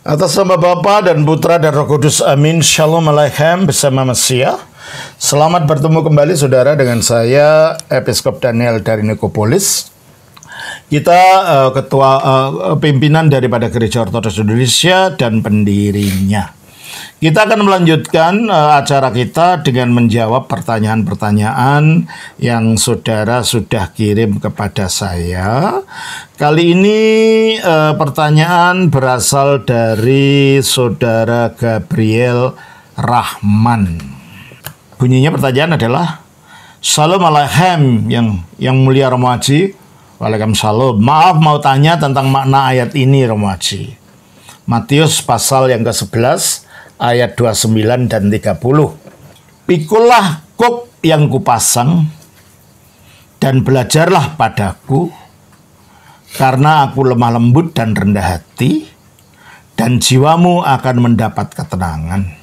Atas nama Bapa dan Putra dan Roh Kudus, amin. Shalom Aleichem bersama Mesia. Selamat bertemu kembali saudara dengan saya, Episkop Daniel dari Nikopolis. Kita pimpinan daripada Gereja Ortodoks Indonesia dan pendirinya. Kita akan melanjutkan acara kita dengan menjawab pertanyaan-pertanyaan yang saudara sudah kirim kepada saya. Kali ini pertanyaan berasal dari saudara Gabriel Rahman. Bunyinya pertanyaan adalah, Shalom Aleichem yang mulia Romo Haji. Waalaikumsalam. Maaf mau tanya tentang makna ayat ini Romo Haji. Matius pasal yang ke-11 ayat 29 dan 30. Pikulah kuk yang kupasang dan belajarlah padaku, karena aku lemah lembut dan rendah hati, dan jiwamu akan mendapat ketenangan.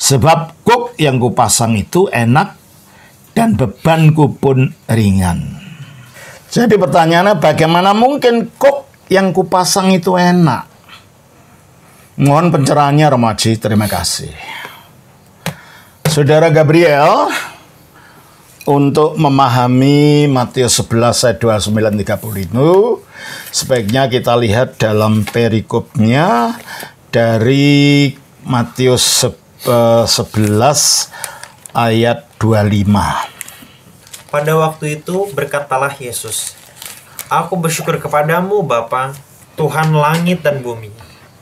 Sebab kuk yang kupasang itu enak dan bebanku pun ringan. Jadi pertanyaannya, bagaimana mungkin kuk yang kupasang itu enak? Mohon pencerahannya Romo Haji, terima kasih. Saudara Gabriel, untuk memahami Matius 11 ayat 29-30 itu, sebaiknya kita lihat dalam perikopnya dari Matius 11 ayat 25. Pada waktu itu berkatalah Yesus, "Aku bersyukur kepadamu Bapa, Tuhan langit dan bumi,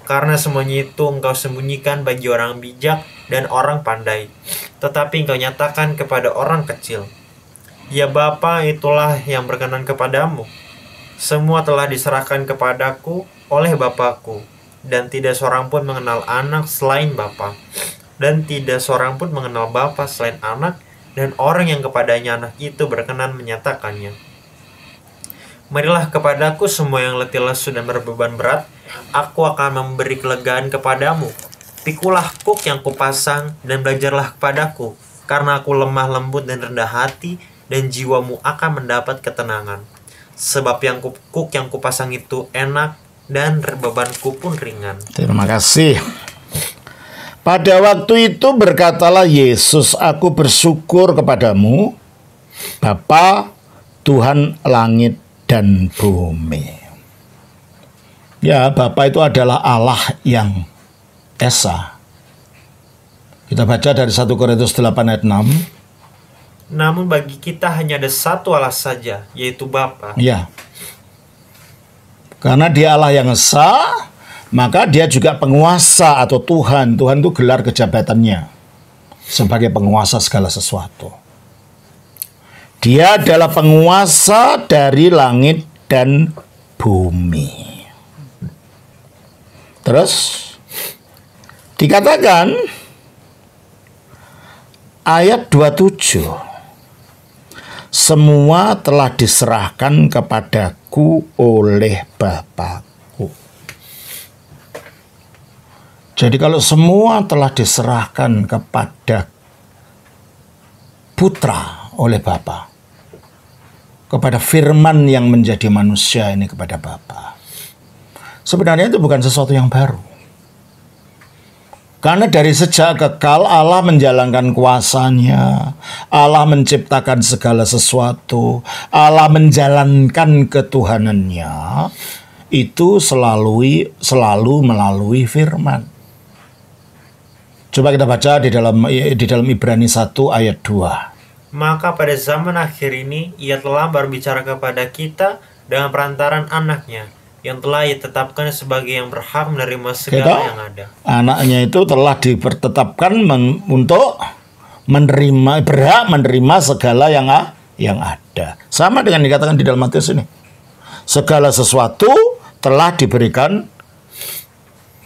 karena semuanya itu engkau sembunyikan bagi orang bijak dan orang pandai, tetapi engkau nyatakan kepada orang kecil. Ya Bapa, itulah yang berkenan kepadamu. Semua telah diserahkan kepadaku oleh Bapakku, dan tidak seorang pun mengenal anak selain Bapa, dan tidak seorang pun mengenal Bapa selain anak, dan orang yang kepadanya anak itu berkenan menyatakannya. Marilah kepadaku semua yang letih lesu dan berbeban berat, aku akan memberi kelegaan kepadamu. Pikulah kuk yang kupasang dan belajarlah kepadaku, karena aku lemah lembut dan rendah hati, dan jiwamu akan mendapat ketenangan. Sebab kuk yang kupasang itu enak dan bebanku pun ringan." Terima kasih. Pada waktu itu berkatalah Yesus, "Aku bersyukur kepadamu, Bapa, Tuhan langit dan bumi." Ya, Bapa itu adalah Allah yang Esa. Kita baca dari 1 Korintus 8 ayat 6. Namun bagi kita hanya ada satu Allah saja, yaitu Bapa. Ya. Karena Dia Allah yang Esa, maka Dia juga penguasa atau Tuhan. Tuhan itu gelar kejabatannya sebagai penguasa segala sesuatu. Dia adalah penguasa dari langit dan bumi. Terus dikatakan ayat 27, semua telah diserahkan kepadaku oleh Bapakku. Jadi kalau semua telah diserahkan kepada Putra oleh Bapa, kepada firman yang menjadi manusia ini kepada Bapa, sebenarnya itu bukan sesuatu yang baru. Karena dari sejak kekal Allah menjalankan kuasanya, Allah menciptakan segala sesuatu, Allah menjalankan ketuhanannya, itu selalu melalui firman. Coba kita baca di dalam Ibrani 1 ayat 2. Maka pada zaman akhir ini ia telah berbicara kepada kita dengan perantaran anaknya, yang telah ditetapkan sebagai yang berhak menerima segala yang ada. Anaknya itu telah dipertetapkan untuk berhak menerima segala yang ada. Sama dengan dikatakan di dalam Matius ini. Segala sesuatu telah diberikan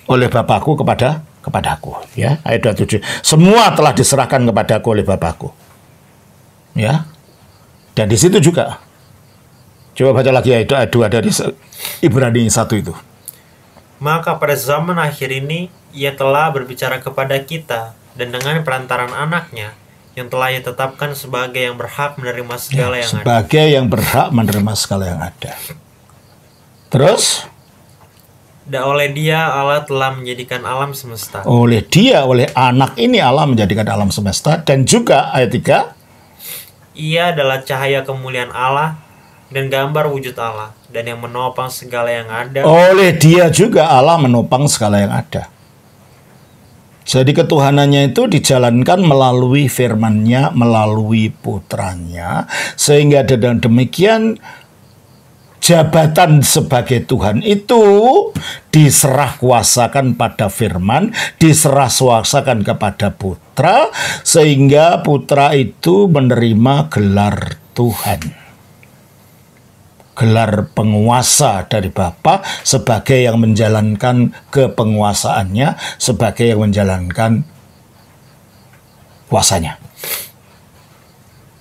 oleh Bapakku kepadaku, ya, ayat 27. Semua telah diserahkan kepadaku oleh Bapakku. Ya. Dan di situ juga. Coba baca lagi ayat 2 dari Ibrani 1 itu. Maka pada zaman akhir ini ia telah berbicara kepada kita, dan dengan perantaran anaknya yang telah ditetapkan sebagai yang berhak menerima segala yang ada. Sebagai yang berhak menerima segala yang ada. Terus Dan oleh Dia Allah telah menjadikan alam semesta. Oleh Dia, oleh Anak ini Allah menjadikan alam semesta. Dan juga ayat 3, Ia adalah cahaya kemuliaan Allah dan gambar wujud Allah, dan yang menopang segala yang ada. oleh Dia juga Allah menopang segala yang ada. Jadi ketuhanannya itu dijalankan melalui firman-Nya, melalui putranya, sehingga dengan demikian jabatan sebagai Tuhan itu diserah kuasakan pada firman, diserah kuasakan kepada putra, sehingga putra itu menerima gelar Tuhan. Gelar penguasa dari Bapa sebagai yang menjalankan kepenguasaannya, sebagai yang menjalankan kuasanya.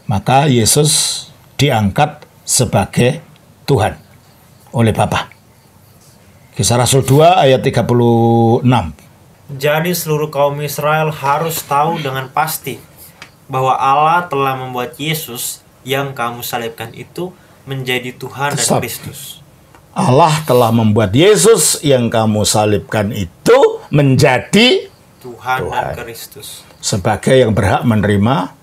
Maka Yesus diangkat sebagai Tuhan oleh Bapa. Kisah Rasul 2 ayat 36. Jadi seluruh kaum Israel harus tahu dengan pasti bahwa Allah telah membuat Yesus yang kamu salibkan itu menjadi Tuhan dan Stop. Kristus. Allah telah membuat Yesus yang kamu salibkan itu menjadi Tuhan dan Tuhan. Kristus. Sebagai yang berhak menerima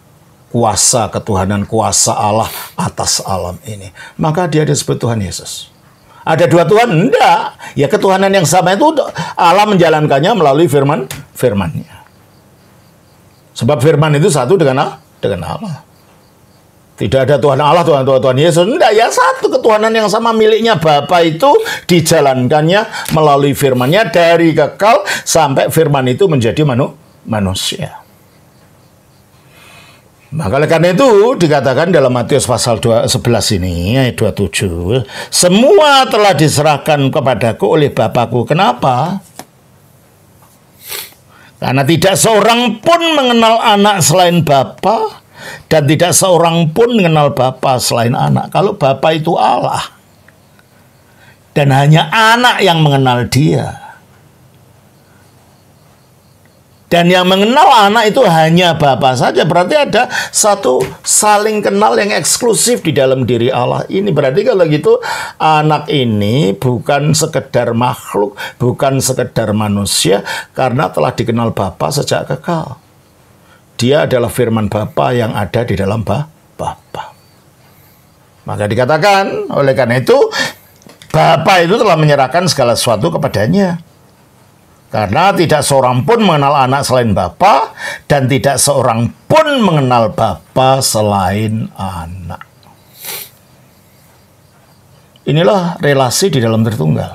kuasa ketuhanan, kuasa Allah atas alam ini. Maka dia disebut Tuhan Yesus. Ada dua Tuhan? Enggak. Ya ketuhanan yang sama itu Allah menjalankannya melalui firman-nya. Sebab firman itu satu dengan Allah. Tidak ada Tuhan Allah, Tuhan Yesus. Enggak, ya satu ketuhanan yang sama miliknya Bapa itu dijalankannya melalui firman-Nya dari kekal sampai firman itu menjadi manusia. Maka oleh karena itu dikatakan dalam Matius pasal 11 ini ayat 27, semua telah diserahkan kepadaku oleh Bapakku. Kenapa? Karena tidak seorang pun mengenal anak selain Bapa, dan tidak seorang pun mengenal Bapa selain anak. Kalau Bapa itu Allah, dan hanya anak yang mengenal Dia. Dan yang mengenal anak itu hanya Bapa saja. Berarti ada satu saling kenal yang eksklusif di dalam diri Allah ini. Berarti kalau gitu anak ini bukan sekedar makhluk, bukan sekedar manusia, karena telah dikenal Bapa sejak kekal. Dia adalah firman Bapa yang ada di dalam Bapa. Maka dikatakan oleh karena itu Bapa itu telah menyerahkan segala sesuatu kepadanya. Karena tidak seorang pun mengenal anak selain Bapa, dan tidak seorang pun mengenal Bapa selain anak. Inilah relasi di dalam Tritunggal,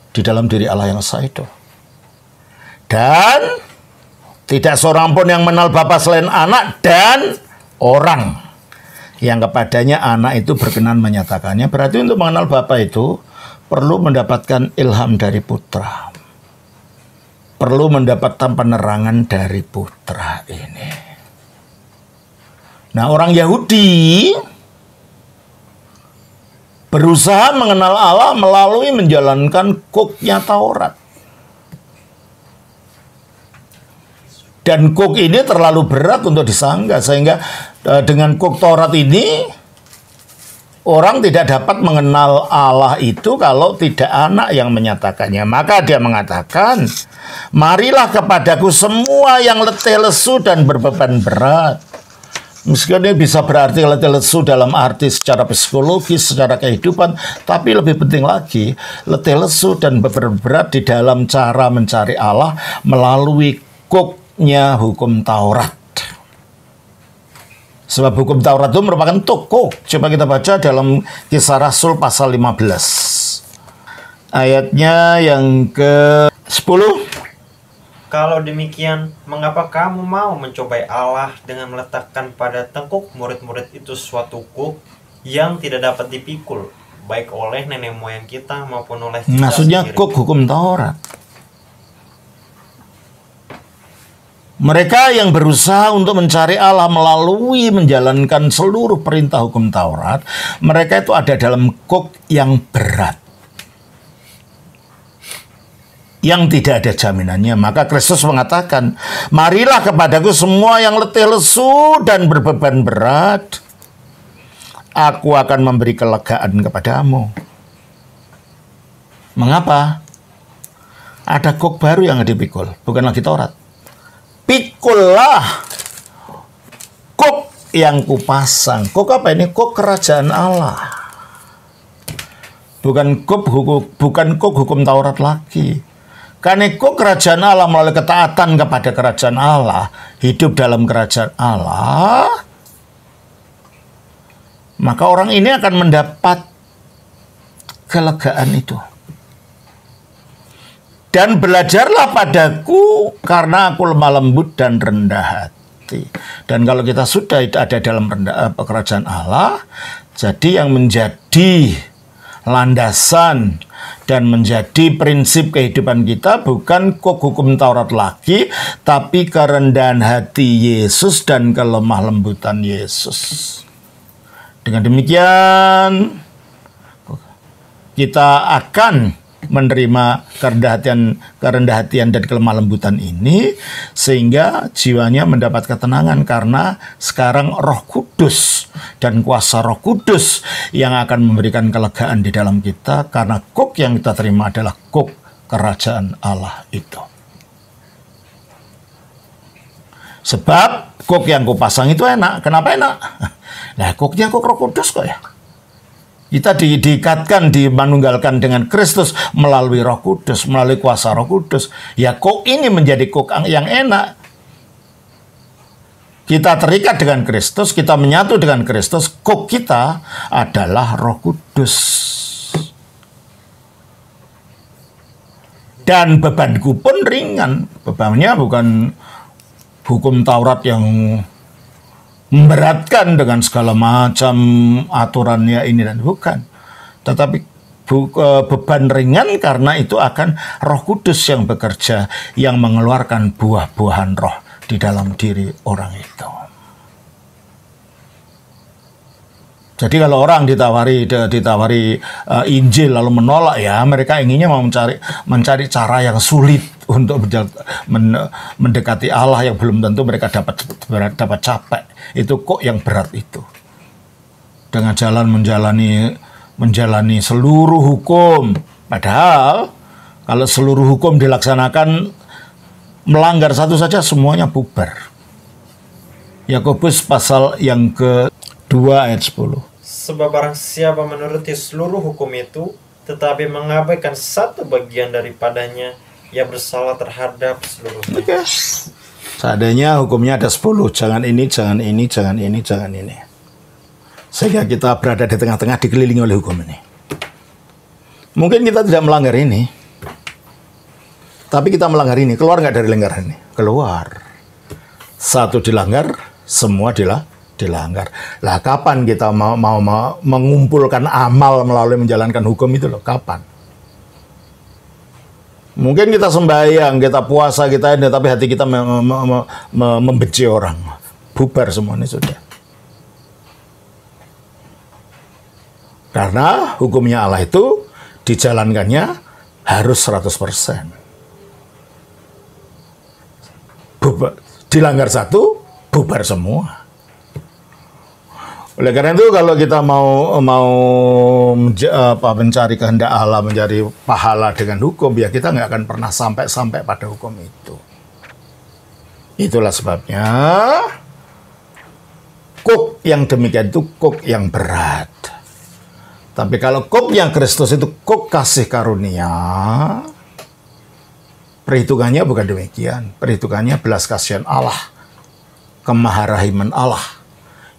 di dalam diri Allah yang esa itu. Dan tidak seorang pun yang mengenal Bapa selain anak, dan orang yang kepadanya anak itu berkenan menyatakannya. Berarti untuk mengenal Bapa itu perlu mendapatkan ilham dari putra. Perlu mendapatkan penerangan dari putra ini. Nah, orang Yahudi berusaha mengenal Allah melalui menjalankan kuknya Taurat. Dan kuk ini terlalu berat untuk disanggah, sehingga dengan kuk Taurat ini orang tidak dapat mengenal Allah itu kalau tidak anak yang menyatakannya. Maka dia mengatakan, marilah kepadaku semua yang letih lesu dan berbeban berat. Meskipun ini bisa berarti letih lesu dalam arti secara psikologis, secara kehidupan, tapi lebih penting lagi, letih lesu dan beban berat di dalam cara mencari Allah melalui kuknya hukum Taurat. Sebab hukum Taurat itu merupakan toko. Coba kita baca dalam Kisah Rasul pasal 15. Ayatnya yang ke-10. Kalau demikian, mengapa kamu mau mencobai Allah dengan meletakkan pada tengkuk murid-murid itu suatu kuk yang tidak dapat dipikul, baik oleh nenek moyang kita maupun oleh kita Maksudnya sendiri? kuk hukum Taurat. Mereka yang berusaha untuk mencari Allah melalui menjalankan seluruh perintah hukum Taurat, mereka itu ada dalam kuk yang berat, yang tidak ada jaminannya. Maka Kristus mengatakan, marilah kepadaku semua yang letih lesu dan berbeban berat, aku akan memberi kelegaan kepadamu. Mengapa? Ada kuk baru yang dipikul, bukan lagi Taurat. Pikullah kuk yang kupasang. Kuk apa ini? Kuk kerajaan Allah. Bukan kuk hukum Taurat lagi. Karena kuk kerajaan Allah melalui ketaatan kepada kerajaan Allah, hidup dalam kerajaan Allah, maka orang ini akan mendapat kelegaan itu. Dan belajarlah padaku karena aku lemah lembut dan rendah hati. Dan kalau kita sudah ada dalam kerajaan Allah, jadi yang menjadi landasan dan menjadi prinsip kehidupan kita bukan kuk hukum Taurat lagi, tapi kerendahan hati Yesus dan kelemah lembutan Yesus. Dengan demikian kita akan menerima kerendahan hatian dan kelemah lembutan ini, sehingga jiwanya mendapat ketenangan karena sekarang Roh Kudus dan kuasa Roh Kudus yang akan memberikan kelegaan di dalam kita, karena kuk yang kita terima adalah kuk kerajaan Allah itu. Sebab kuk yang kupasang itu enak. Kenapa enak? Nah, kuknya kuk Roh Kudus kok ya. Kita diikatkan, dimanunggalkan dengan Kristus melalui Roh Kudus, melalui kuasa Roh Kudus. Ya, kuk ini menjadi kuk yang enak. Kita terikat dengan Kristus, kita menyatu dengan Kristus, kuk kita adalah Roh Kudus. Dan bebanku pun ringan. Bebannya bukan hukum Taurat yang memberatkan dengan segala macam aturannya ini dan bukan. Tetapi beban ringan karena itu akan Roh Kudus yang bekerja, yang mengeluarkan buah-buahan roh di dalam diri orang itu. Jadi kalau orang ditawari Injil lalu menolak, ya mereka inginnya mau mencari cara yang sulit untuk mendekati Allah yang belum tentu mereka dapat capai. Itu kok yang berat itu. Dengan jalan menjalani seluruh hukum. Padahal kalau seluruh hukum dilaksanakan, melanggar satu saja semuanya bubar. Yakobus pasal yang ke-2 ayat 10. Sebab barang siapa menuruti seluruh hukum itu, tetapi mengabaikan satu bagian daripadanya, ia bersalah terhadap seluruhnya. Oke. Seadanya hukumnya ada 10. Jangan ini, jangan ini, jangan ini, jangan ini. Sehingga kita berada di tengah-tengah dikelilingi oleh hukum ini. Mungkin kita tidak melanggar ini, tapi kita melanggar ini. Keluar nggak dari lingkaran ini? Keluar. Satu dilanggar, semua dilanggar. Lah kapan kita mau mengumpulkan amal melalui menjalankan hukum itu loh? Kapan? Mungkin kita sembahyang, kita puasa, kita ini, tapi hati kita membenci orang. Bubar semuanya sudah. Karena hukumnya Allah itu dijalankannya harus 100%. Dilanggar satu, bubar semua. Oleh karena itu kalau kita mau mencari kehendak Allah, mencari pahala dengan hukum, ya kita nggak akan pernah sampai pada hukum itu. Itulah sebabnya kuk yang demikian itu kuk yang berat. Tapi kalau kuk yang Kristus itu kuk kasih karunia, perhitungannya bukan demikian. Perhitungannya belas kasihan Allah, kemaharahiman Allah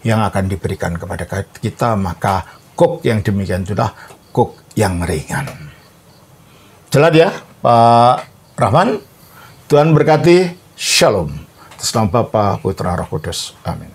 yang akan diberikan kepada kita, maka kuk yang demikian itulah kuk yang ringan. Jelas ya, Pak Rahman? Tuhan berkati. Shalom. Atas nama Bapa, Putra, Roh Kudus. Amin.